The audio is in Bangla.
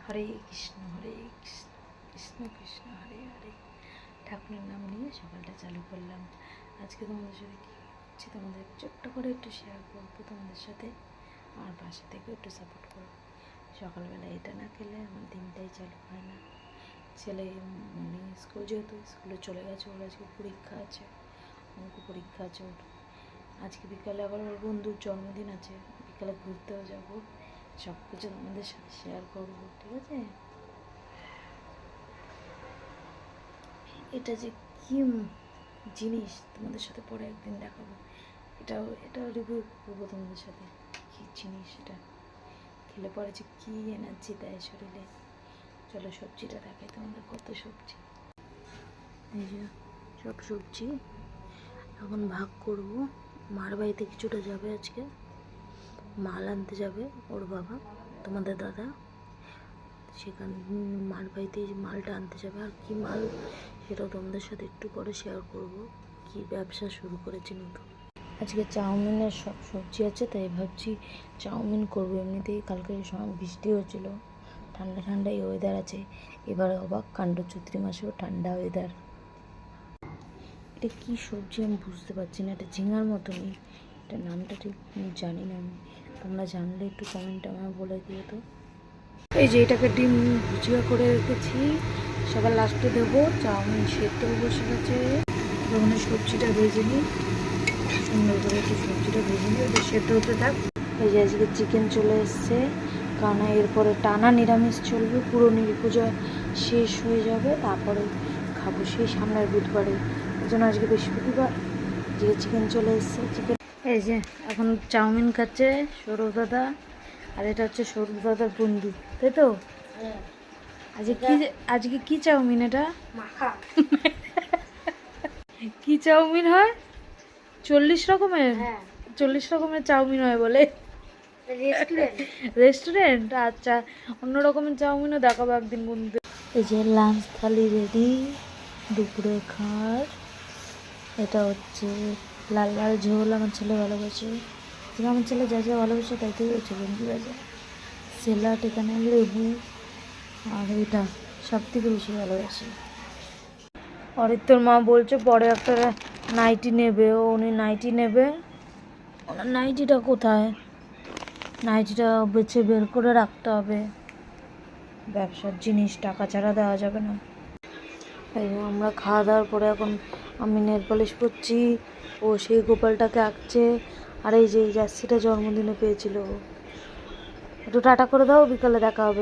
হরে কৃষ্ণ কৃষ্ণ কৃষ্ণ হরে হরে। ঠাকুরের নাম নিয়ে সকালটা চালু করলাম। আজকে তোমাদের সাথে কী হচ্ছে তোমাদের ছোট্ট করে একটু শেয়ার করবো, তোমাদের সাথে আমার পাশে থেকে একটু সাপোর্ট করো। সকালবেলা এটা না খেলে আমার দিনটাই চালু হয় না। ছেলে স্কুল যেহেতু স্কুলে চলে গেছে, ওর আজকে পরীক্ষা আছে, অঙ্ক পরীক্ষা আছে ওর। আজকে বিকালে আবার ওর বন্ধুর জন্মদিন আছে, বিকালে ঘুরতেও যাবো। সব কিছু তোমাদের সাথে শেয়ার করবো, ঠিক আছে? এটা যে কি জিনিস তোমাদের সাথে পরে একদিন দেখাবো। এটাও রিভিউ করবো তোমাদের সাথে, কী জিনিস এটা খেলে পরে যে কী এনার্জি দেয় শরীরে। চলো সবজিটা দেখাই তোমাদের, কত সবজি। এই যে সব সবজি এখন ভাগ করব। মার বাড়িতে কিছুটা যাবে, আজকে মাল আনতে যাবে ওর বাবা, তোমাদের দাদা, সেখানে মার বাড়িতে মালটা আনতে যাবে। আর কি মাল সেটাও তোমাদের সাথে একটু পরে শেয়ার করব। কি ব্যবসা শুরু করেছি নতুন। আজকে চাউমিনের সব সবজি আছে, তাই ভাবছি চাউমিন করবো। এমনিতেই কালকে বৃষ্টি হচ্ছিল, ঠান্ডা ঠান্ডা এই ওয়েদার আছে। এবারে অবাক কাণ্ড, চৈত্র মাসেও ঠান্ডা ওয়েদার। এটা কি সবজি আমি বুঝতে পারছি না, এটা ঝিঙার মতনই, এটা নামটা ঠিক জানি না আমি। তোমরা জানলে একটু কমেন্টে আমায় বলে দিও তো। এই যে এটাকে ডিম ভুজিয়া করে রেখেছি, সবার লাস্টে দেবো। চাউমিন সেদ্ধও বসে গেছে, ওখানে সবজিটা ভেজে নিই, সুন্দর করে একটু সবজিটা ভেজে নিই, ওটা সেদ্ধ হতে থাক। এই যে আজকে চিকেন চলে এসছে, কারণ এরপরে টানা নিরামিষ চলবে, পুরো পুজো শেষ হয়ে যাবে, তারপরে খাবো সেই সামনের বুধবারে। এই জন্য আজকে বৃহস্পতিবার, যে চিকেন চলে এসছে। চিকেন এই যে এখন চাউমিন খাচ্ছে সৌরভ দাদা, আর এটা হচ্ছে সৌরভ দাদার বন্ধু, তাই তো? আজকে কি চাউমিন এটা? কি চাউমিন হয়? 40 রকমের? 40 রকমের চাউমিন হয় বলে রেস্টুরেন্ট? আচ্ছা, অন্য রকমের চাউমিনও দেখাবো একদিন বন্ধু। এই যে লাঞ্চ থালি রেডি, দুপুরে খাওয়ার। এটা হচ্ছে লাল লাল ঝোল, আমার ছেলে ভালোবাসে। আমার ছেলে যা যা ভালোবাসে তাই তো হচ্ছে ভেন্ডি ভাজা, স্যালাড, এখানে লেবু, আর এটা সব থেকে বেশি ভালোবাসে। অরিত্তর মা বলছে পরে একটা নাইটি নেবে, উনি নাইটি নেবে। ওনার নাইটিটা কোথায়? নাইটিটা বেছে বের করে রাখতে হবে, ব্যবসার জিনিস, টাকা ছাড়া দেওয়া যাবে না। এই আমরা খাওয়া দাওয়ার পরে এখন আমি নেল পলিশ করছি, ও সেই গোপালটাকে আঁকছে। আর এই যে এই জার্সিটা জন্মদিনে পেয়েছিল। একটু টাটা করে দাও, বিকালে দেখা হবে।